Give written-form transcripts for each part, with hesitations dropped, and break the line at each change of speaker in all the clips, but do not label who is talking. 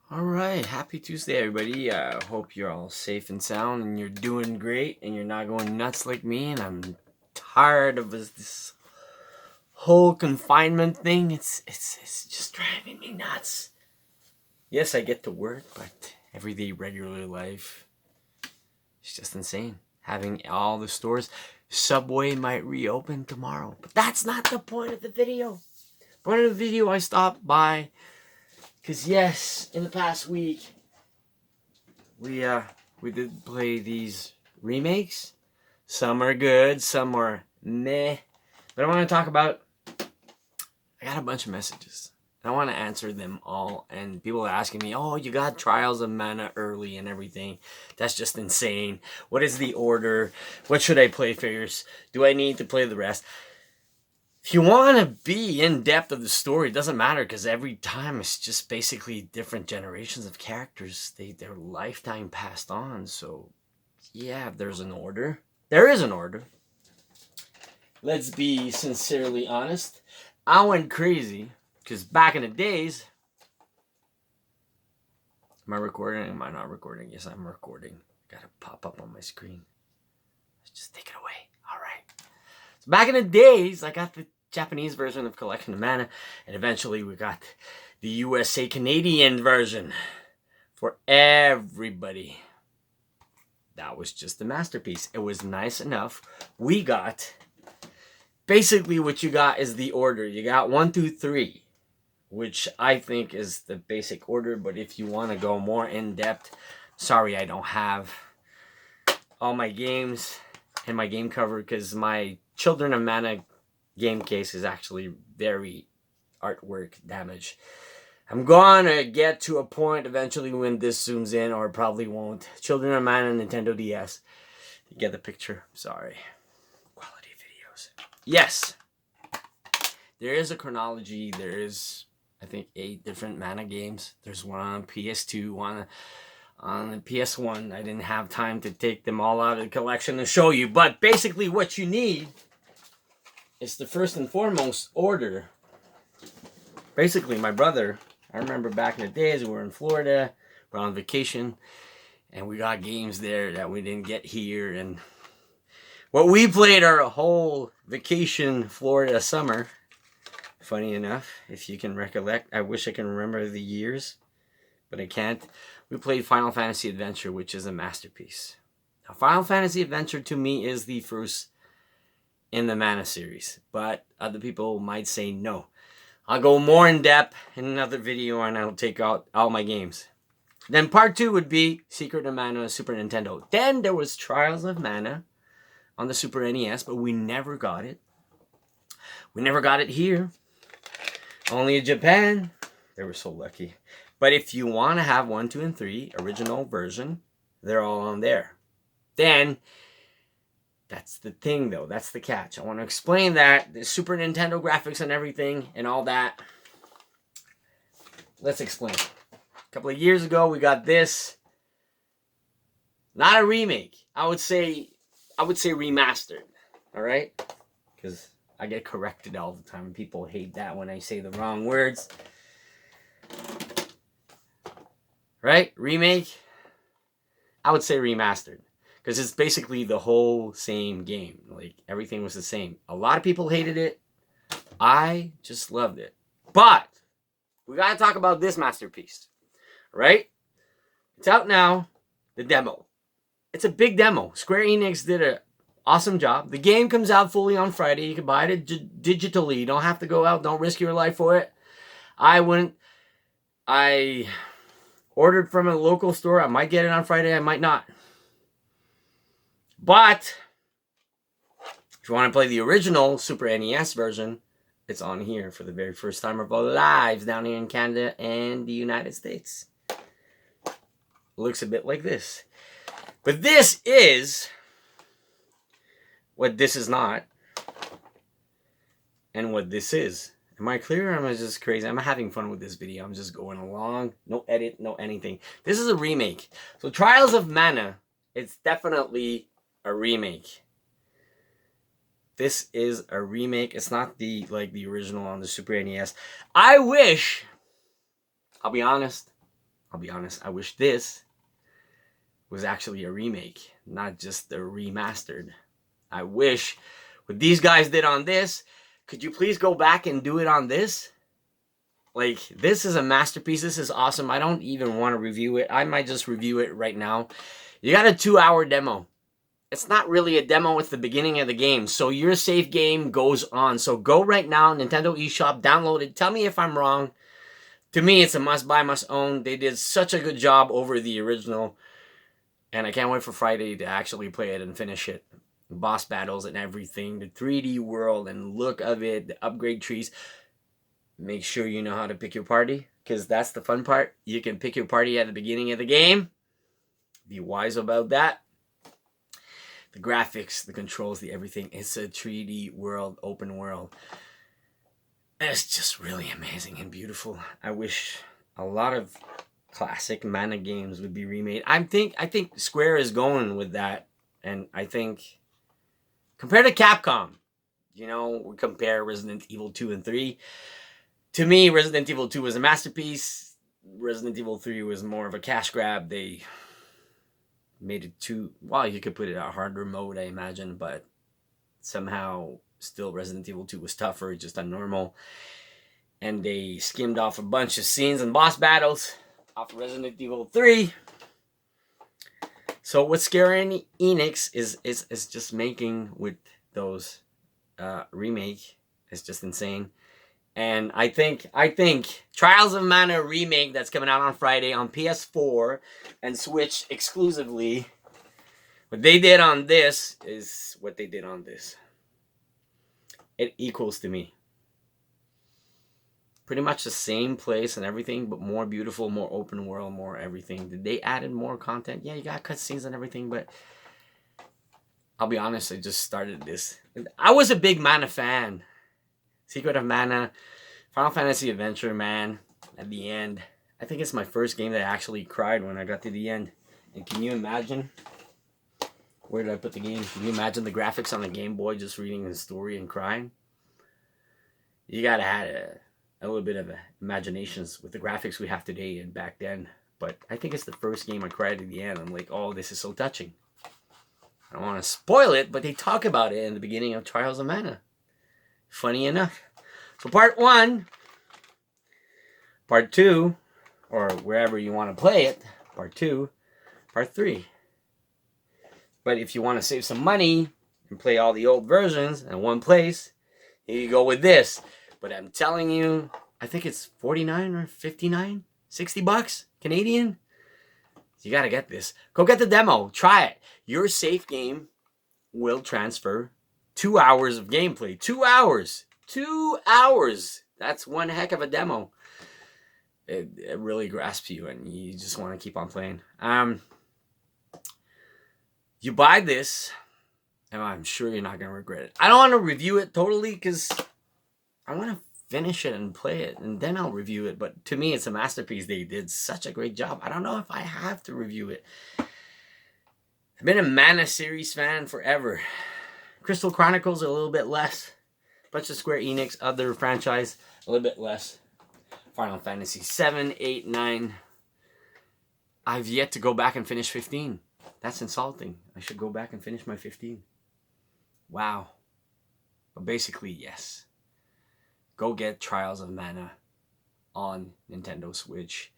All right, happy Tuesday, everybody. Hope you're all safe and sound and you're doing great and you're not going nuts like me. And I'm tired of this whole confinement thing. It's just driving me nuts. Yes, I get to work, but everyday regular life is just insane. Having all the stores, Subway might reopen tomorrow, but that's not the point of the video. Point of the video, I stopped by because yes, in the past week we did play these remakes. Some are good, some are meh. But I want to talk about. I got a bunch of messages. I want to answer them all. And people are asking me, "Oh, you got Trials of Mana early and everything. That's just insane. What is the order? What should I play first? Do I need to play the rest?" If you want to be in depth of the story, it doesn't matter because every time it's just basically different generations of characters. Their lifetime passed on. So, yeah, there's an order. There is an order. Let's be sincerely honest. I went crazy because back in the days, am I recording? Am I not recording? Yes, I'm recording. Gotta pop up on my screen. Let's just take it away. All right. So back in the days, I got the Japanese version of Collection of Mana, and eventually we got the USA Canadian version for everybody. That was just a masterpiece. It was nice enough. We got basically what you got is the order. You got 1, 2, 3, which I think is the basic order. But if you want to go more in depth, sorry, I don't have all my games and my game cover because my Children of Mana game case is actually very artwork damaged. I'm gonna get to a point eventually when this zooms in, or probably won't. Children of Mana Nintendo DS. You get the picture. Sorry. Quality videos. Yes. There is a chronology. There is, I think, 8 different Mana games. There's one on PS2, one on the PS1. I didn't have time to take them all out of the collection and show you. But basically what you need is the first and foremost order. Basically, my brother, I remember back in the days, we were in Florida, we're on vacation, and we got games there that we didn't get here. And what we played our whole vacation Florida summer, funny enough, if you can recollect, I wish I can remember the years, but I can't. We played Final Fantasy Adventure, which is a masterpiece. Now, Final Fantasy Adventure to me is the first in the Mana series, but other people might say no. I'll go more in depth in another video and I'll take out all my games. Then part 2 would be Secret of Mana Super Nintendo. Then there was Trials of Mana on the Super NES, but we never got it. We never got it here. Only in Japan. They were so lucky. But if you want to have 1, 2, and 3, original version, they're all on there. Then that's the thing, though. That's the catch. I want to explain that. The Super Nintendo graphics and everything and all that. Let's explain. A couple of years ago, we got this. Not a remake. I would say remastered. All right? Because I get corrected all the time. People hate that when I say the wrong words. Right? Remake? I would say remastered. Because it's basically the whole same game. Like, everything was the same. A lot of people hated it. I just loved it. But we got to talk about this masterpiece. Right? It's out now. The demo. It's a big demo. Square Enix did an awesome job. The game comes out fully on Friday. You can buy it digitally. You don't have to go out. Don't risk your life for it. I ordered from a local store. I might get it on Friday. I might not. But if you want to play the original Super NES version, it's on here for the very first time of our lives down here in Canada and the United States. It looks a bit like this. But this is what this is not and what this is. Am I clear or am I just crazy? I'm having fun with this video. I'm just going along. No edit, no anything. This is a remake. So Trials of Mana, it's definitely a remake. This is a remake. It's not the original on the Super NES. I wish, I'll be honest, I'll be honest, I wish this was actually a remake, not just a remastered. I wish what these guys did on this, could you please go back and do it on this? Like, this is a masterpiece. This is awesome. I don't even want to review it. I might just review it right now. You got a 2-hour demo. It's not really a demo, it's the beginning of the game. So your save game goes on. So go right now, Nintendo eShop, download it. Tell me if I'm wrong. To me, it's a must buy, must own. They did such a good job over the original. And I can't wait for Friday to actually play it and finish it. Boss battles and everything. The 3D world and look of it. The upgrade trees. Make sure you know how to pick your party, because that's the fun part. You can pick your party at the beginning of the game. Be wise about that. The graphics, the controls, the everything. It's a 3D world, open world. It's just really amazing and beautiful. I wish a lot of classic Mana games would be remade. I think Square is going with that. And I think, compared to Capcom, we compare Resident Evil 2 and 3. To me, Resident Evil 2 was a masterpiece. Resident Evil 3 was more of a cash grab. They made it too... Well, you could put it at harder mode, I imagine, but somehow still Resident Evil 2 was tougher, just on normal. And they skimmed off a bunch of scenes and boss battles off of Resident Evil 3. So what Square Enix is just making with those remake is just insane. And I think Trials of Mana Remake that's coming out on Friday on PS4 and Switch exclusively, what they did on this is what they did on this. It equals to me. Pretty much the same place and everything, but more beautiful, more open world, more everything. Did they added more content? Yeah, you got cutscenes and everything, but I'll be honest, I just started this. I was a big Mana fan. Secret of Mana, Final Fantasy Adventure, man, at the end. I think it's my first game that I actually cried when I got to the end. And can you imagine? Where did I put the game? Can you imagine the graphics on the Game Boy just reading the story and crying? You gotta have a little bit of imaginations with the graphics we have today and back then. But I think it's the first game I cried at the end. I'm like, oh, this is so touching. I don't want to spoil it, but they talk about it in the beginning of Trials of Mana. Funny enough. So part 1, part 2, or wherever you want to play it, part 2, part 3. But if you want to save some money and play all the old versions in one place, you go with this. But I'm telling you, I think it's 49 or 59, 60 bucks Canadian. You got to get this. Go get the demo. Try it. Your safe game will transfer 2 hours of gameplay. 2 hours. 2 hours. That's one heck of a demo. It really grasps you, and you just want to keep on playing. You buy this, and I'm sure you're not going to regret it. I don't want to review it totally, because I want to finish it and play it, and then I'll review it. But to me, it's a masterpiece. They did such a great job. I don't know if I have to review it. I've been a Mana series fan forever. Crystal Chronicles a little bit less. Bunch of Square Enix, other franchise, a little bit less. Final Fantasy 7, 8, 9. I've yet to go back and finish 15. That's insulting. I should go back and finish my 15. Wow. But basically, yes. Go get Trials of Mana on Nintendo Switch.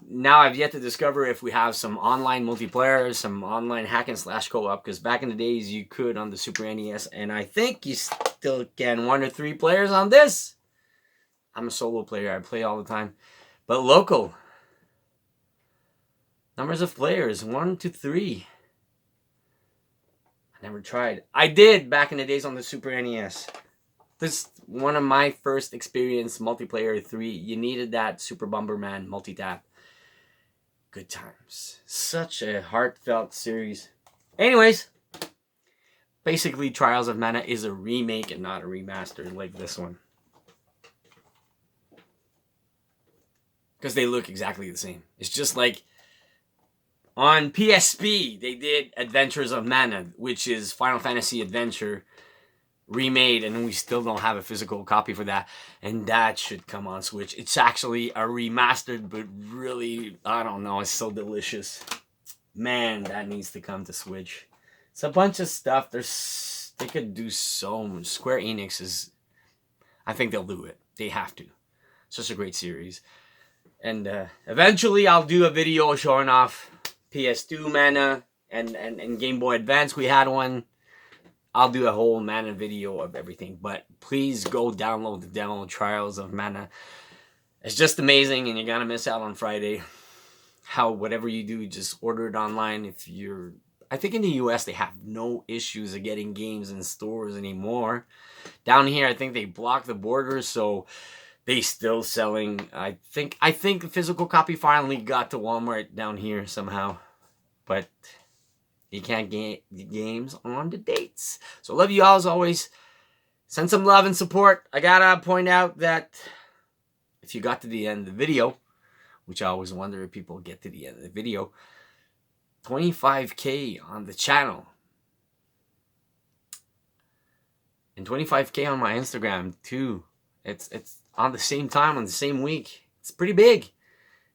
Now I've yet to discover if we have some online multiplayer, some online hack and slash co-op, because back in the days you could on the Super NES, and I think you still can 1 or 3 players on this. I'm a solo player, I play all the time. But local. Numbers of players, 1 to 3. I never tried. I did back in the days on the Super NES. This is one of my first experience multiplayer 3. You needed that Super Bomberman multi-tap. Good times. Such a heartfelt series. Anyways, basically Trials of Mana is a remake and not a remaster like this one. Because they look exactly the same. It's just like on PSP, they did Adventures of Mana, which is Final Fantasy Adventure remade, and we still don't have a physical copy for that, and that should come on Switch. It's actually a remastered, but really, I don't know, it's so delicious. Man, that needs to come to Switch. It's a bunch of stuff. They could do so much. Square Enix is, I think they'll do it. They have to. It's such a great series. And eventually I'll do a video showing off PS2 Mana and Game Boy Advance. We had one. I'll do a whole Mana video of everything. But please go download the demo Trials of Mana. It's just amazing, and you're going to miss out on Friday. How whatever you do, just order it online. If you're, I think in the US they have no issues of getting games in stores anymore. Down here, I think they block the borders, so they still selling. I think the physical copy finally got to Walmart down here somehow, but you can't get the games on the dates. So love you all as always. Send some love and support. I gotta point out that if you got to the end of the video, which I always wonder if people get to the end of the video, 25K on the channel. And 25K on my Instagram too. It's on the same time, on the same week. It's pretty big.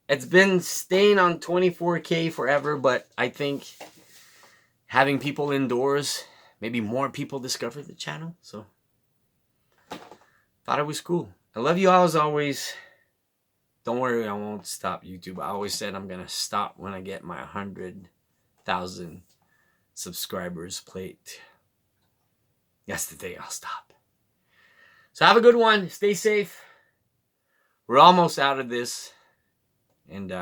It's been staying on 24K forever, but I think having people indoors, maybe more people discover the channel. So thought it was cool. I love you all as always. Don't worry, I won't stop YouTube. I always said I'm going to stop when I get my 100,000 subscribers plate. That's the day I'll stop. So have a good one. Stay safe. We're almost out of this. And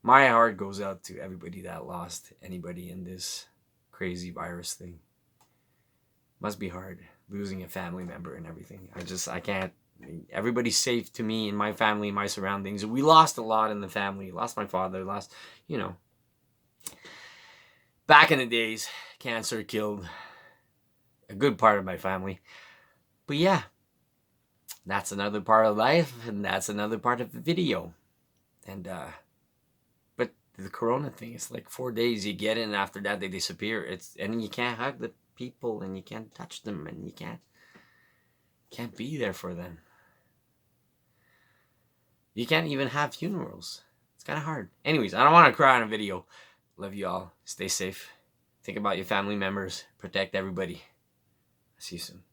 my heart goes out to everybody that lost anybody in this crazy virus thing. Must be hard losing a family member and everything. I can't. Everybody's safe to me and my family and my surroundings. We lost a lot in the family. Lost my father. Lost, back in the days, cancer killed a good part of my family. But yeah, that's another part of life, and that's another part of the video. And but the corona thing is like 4 days you get it, and after that they disappear. And you can't hug the people, and you can't touch them, and you can't be there for them. You can't even have funerals. It's kind of hard. Anyways, I don't want to cry on a video. Love you all. Stay safe. Think about your family members. Protect everybody. See you soon.